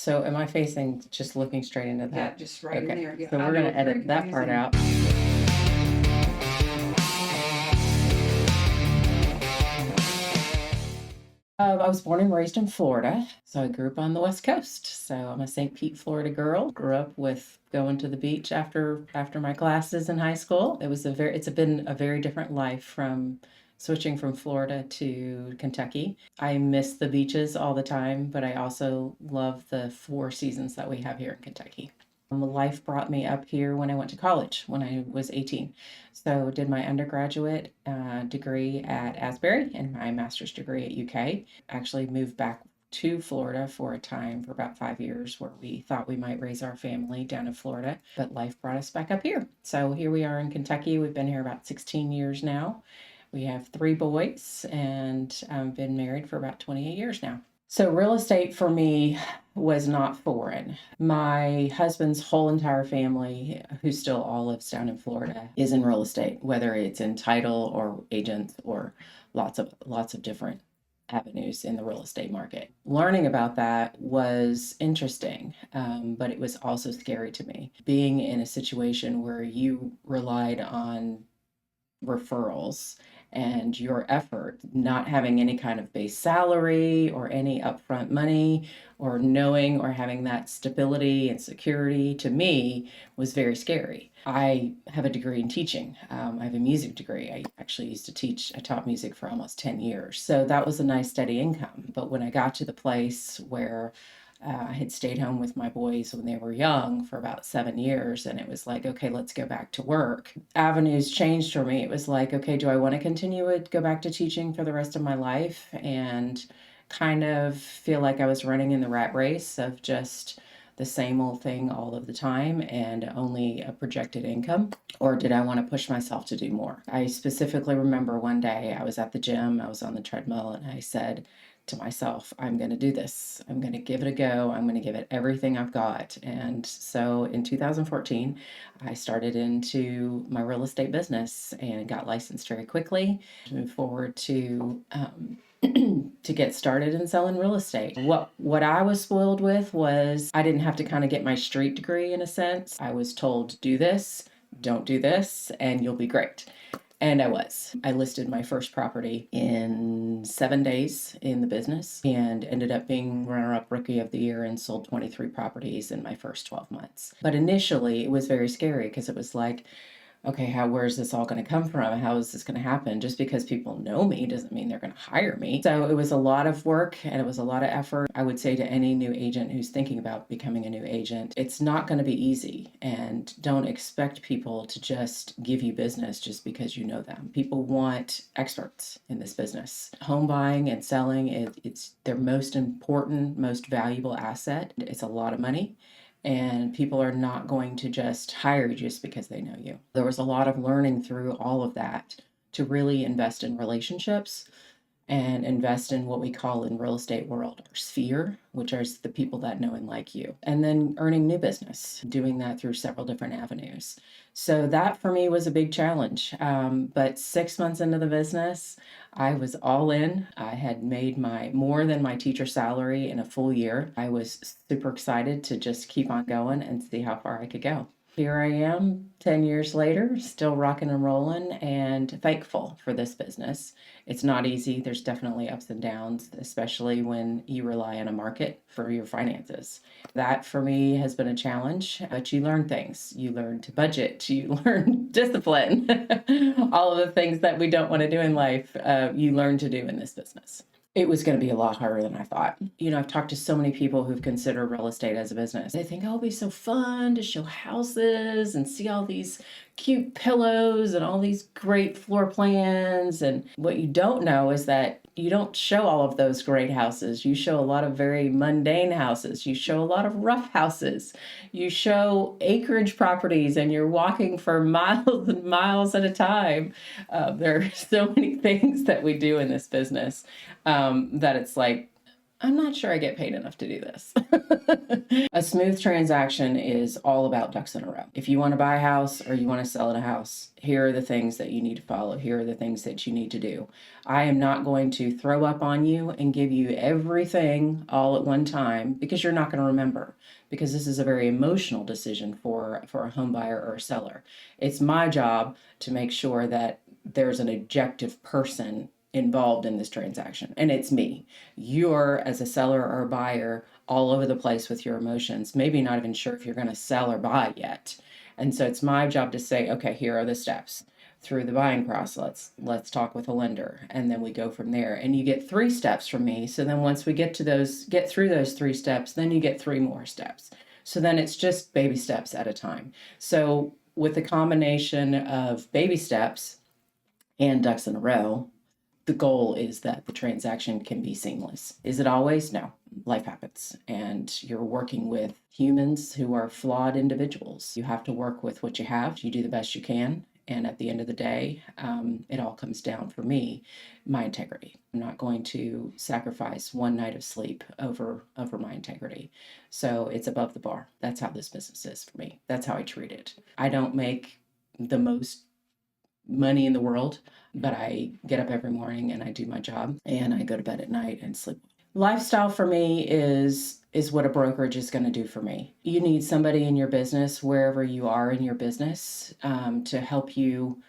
So am I facing just looking straight into Yeah, that? just right in Okay. there. Yeah, So I we're know gonna it's very edit that part confusing. out. I was born and raised in Florida, so I grew up on the West Coast. So I'm a St. Pete, Florida girl. Grew up with going to the beach after my classes in high school. It's been a very different life from switching from Florida to Kentucky. I miss the beaches all the time, but I also love the four seasons that we have here in Kentucky. Life brought me up here when I went to college when I was 18. So did my undergraduate degree at Asbury and my master's degree at UK. Actually moved back to Florida for a time for about 5 years where we thought we might raise our family down in Florida, but life brought us back up here. So here we are in Kentucky. We've been here about 16 years now. We have three boys and been married for about 28 years now. So real estate for me was not foreign. My husband's whole entire family, who still all lives down in Florida, is in real estate, whether it's in title or agents or lots of different avenues in the real estate market. Learning about that was interesting, but it was also scary to me. Being in a situation where you relied on referrals and your effort, not having any kind of base salary or any upfront money or knowing or having that stability and security to me was very scary. I have a degree in teaching. I have a music degree. I actually used to teach, I taught music for almost 10 years. So that was a nice steady income. But when I got to the place where I had stayed home with my boys when they were young for about 7 years, and it was like, okay, let's go back to work. Avenues changed for me. It was like, okay, do I want to continue to go back to teaching for the rest of my life and kind of feel like I was running in the rat race of just the same old thing all of the time and only a projected income? Or did I want to push myself to do more? I specifically remember one day I was at the gym, I was on the treadmill, and I said, to myself, I'm going to do this. I'm going to give it a go. I'm going to give it everything I've got. And so in 2014, I started into my real estate business and got licensed very quickly. Moved forward to get started in selling real estate. What I was spoiled with was I didn't have to kind of get my street degree in a sense. I was told, do this, don't do this, and you'll be great. And I was. I listed my first property in 7 days in the business and ended up being runner up rookie of the year and sold 23 properties in my first 12 months. But initially, it was very scary because it was like, okay, where's this all going to come from? How is this going to happen? Just because people know me doesn't mean they're going to hire me. So it was a lot of work and it was a lot of effort. I would say to any new agent who's thinking about becoming a new agent, it's not going to be easy, and don't expect people to just give you business just because you know them. People want experts in this business. Home buying and selling, it's their most important, most valuable asset. It's a lot of money, and people are not going to just hire you just because they know you. There was a lot of learning through all of that to really invest in relationships and invest in what we call in real estate world our sphere, which are the people that know and like you, and then earning new business, doing that through several different avenues. So that for me was a big challenge. But 6 months into the business, I was all in. I had made my more than my teacher salary in a full year. I was super excited to just keep on going and see how far I could go. Here I am 10 years later, still rocking and rolling and thankful for this business. It's not easy. There's definitely ups and downs, especially when you rely on a market for your finances. That for me has been a challenge, but you learn things. You learn to budget, you learn discipline, all of the things that we don't want to do in life, you learn to do in this business. It was going to be a lot harder than I thought. I've talked to so many people who've considered real estate as a business. They think, oh, it'll be so fun to show houses and see all these cute pillows and all these great floor plans. And what you don't know is that you don't show all of those great houses. You show a lot of very mundane houses. You show a lot of rough houses. You show acreage properties and you're walking for miles and miles at a time. There are so many things that we do in this business that it's like, I'm not sure I get paid enough to do this. A smooth transaction is all about ducks in a row. If you want to buy a house or you want to sell a house, here are the things that you need to follow. Here are the things that you need to do. I am not going to throw up on you and give you everything all at one time because you're not going to remember, because this is a very emotional decision for a home buyer or a seller. It's my job to make sure that there's an objective person involved in this transaction, and it's me. You're, as a seller or a buyer, all over the place with your emotions, maybe not even sure if you're going to sell or buy yet. And so it's my job to say, okay, here are the steps through the buying process. Let's talk with a lender, and then we go from there. And you get 3 steps from me. So then once we get through those 3 steps, then you get 3 more steps. So then it's just baby steps at a time. So with the combination of baby steps and ducks in a row, the goal is that the transaction can be seamless. Is it always? No. Life happens, and you're working with humans who are flawed individuals. You have to work with what you have. You do the best you can. And at the end of the day, it all comes down, for me, my integrity. I'm not going to sacrifice one night of sleep over my integrity. So it's above the bar. That's how this business is for me. That's how I treat it. I don't make the most money in the world, but I get up every morning and I do my job, and I go to bed at night and sleep. Lifestyle for me is what a brokerage is going to do for me. You need somebody in your business, wherever you are in your business, to help you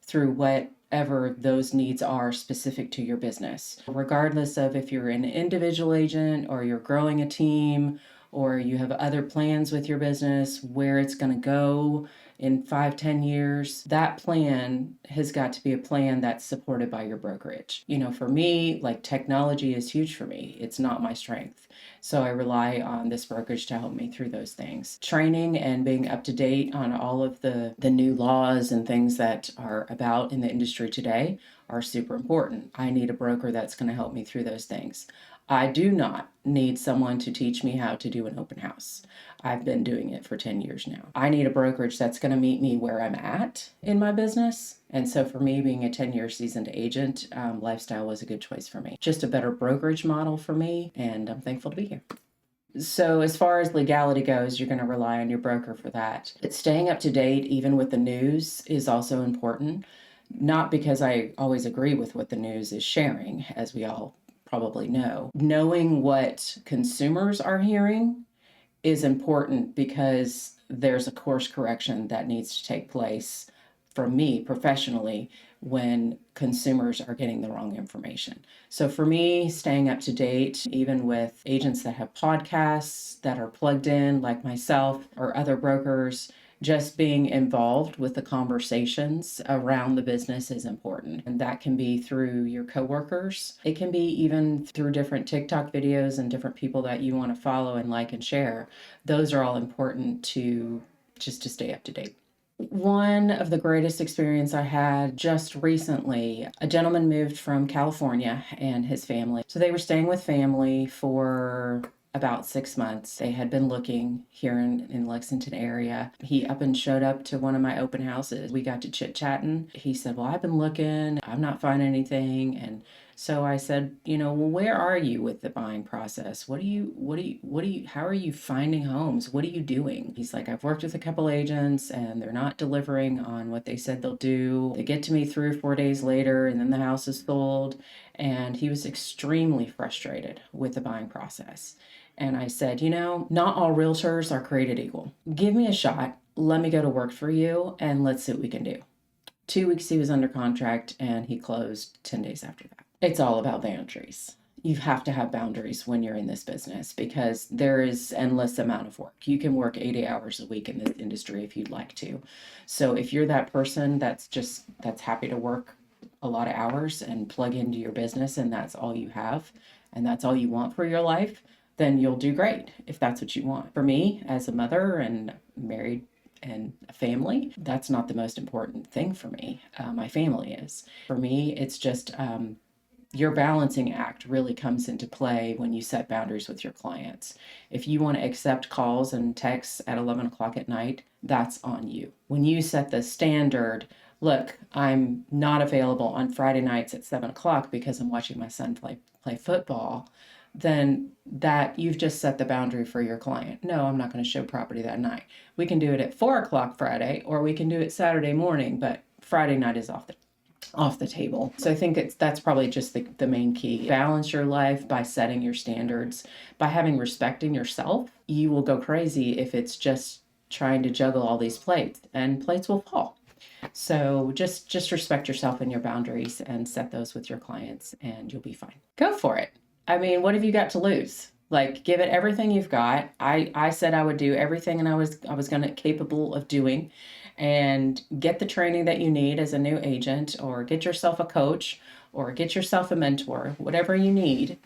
through whatever those needs are specific to your business. Regardless of if you're an individual agent or you're growing a team or you have other plans with your business, where it's going to go in 5-10 years, that plan has got to be a plan that's supported by your brokerage. For me, like, technology is huge for me. It's not my strength. So I rely on this brokerage to help me through those things. Training and being up to date on all of the new laws and things that are about in the industry today are super important. I need a broker that's going to help me through those things. I do not need someone to teach me how to do an open house. I've been doing it for 10 years now. I need a brokerage that's going to meet me where I'm at in my business. And so for me, being a 10-year seasoned agent, Lifestyle was a good choice for me. Just a better brokerage model for me, and I'm thankful to be here. So as far as legality goes, you're going to rely on your broker for that. But staying up to date, even with the news, is also important. Not because I always agree with what the news is sharing, as we all probably know. Knowing what consumers are hearing is important, because there's a course correction that needs to take place for me professionally when consumers are getting the wrong information. So for me, staying up to date, even with agents that have podcasts that are plugged in, like myself or other brokers, just being involved with the conversations around the business is important. And that can be through your coworkers. It can be even through different TikTok videos and different people that you want to follow and like and share. Those are all important to stay up to date. One of the greatest experience I had just recently, a gentleman moved from California and his family. So they were staying with family for about 6 months. They had been looking here in Lexington area. He up and showed up to one of my open houses. We got to chit-chatting. He said, well, I've been looking, I'm not finding anything. And so I said, well, where are you with the buying process? How are you finding homes? What are you doing? He's like, I've worked with a couple agents and they're not delivering on what they said they'll do. They get to me 3 or 4 days later and then the house is sold. And he was extremely frustrated with the buying process. And I said, not all realtors are created equal. Give me a shot. Let me go to work for you and let's see what we can do. 2 weeks he was under contract and he closed 10 days after that. It's all about boundaries. You have to have boundaries when you're in this business, because there is endless amount of work. You can work 80 hours a week in this industry if you'd like to. So if you're that person that's happy to work a lot of hours and plug into your business and that's all you have and that's all you want for your life, then you'll do great if that's what you want. For me, as a mother and married and a family, that's not the most important thing for me. My family is. For me, it's just your balancing act really comes into play when you set boundaries with your clients. If you want to accept calls and texts at 11 o'clock at night, that's on you. When you set the standard, look, I'm not available on Friday nights at 7 o'clock because I'm watching my son play football, then that you've just set the boundary for your client. No, I'm not going to show property that night. We can do it at 4 o'clock Friday, or we can do it Saturday morning, but Friday night is off the table. So I think that's probably just the main key. Balance your life by setting your standards, by having respect in yourself. You will go crazy if it's just trying to juggle all these plates, and plates will fall. So just respect yourself and your boundaries and set those with your clients, and you'll be fine. Go for it. I mean, what have you got to lose? Like, give it everything you've got. I said I would do everything, and I was gonna capable of doing, and get the training that you need as a new agent, or get yourself a coach, or get yourself a mentor, whatever you need.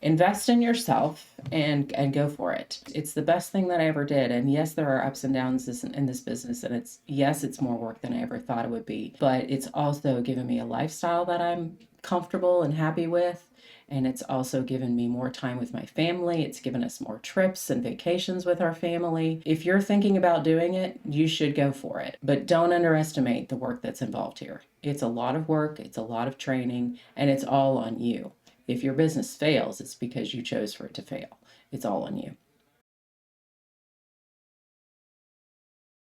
Invest in yourself and go for it. It's the best thing that I ever did. And yes, there are ups and downs in this business, and it's more work than I ever thought it would be, but it's also given me a lifestyle that I'm comfortable and happy with. And it's also given me more time with my family. It's given us more trips and vacations with our family. If you're thinking about doing it, you should go for it. But don't underestimate the work that's involved here. It's a lot of work, it's a lot of training, and it's all on you. If your business fails, it's because you chose for it to fail. It's all on you.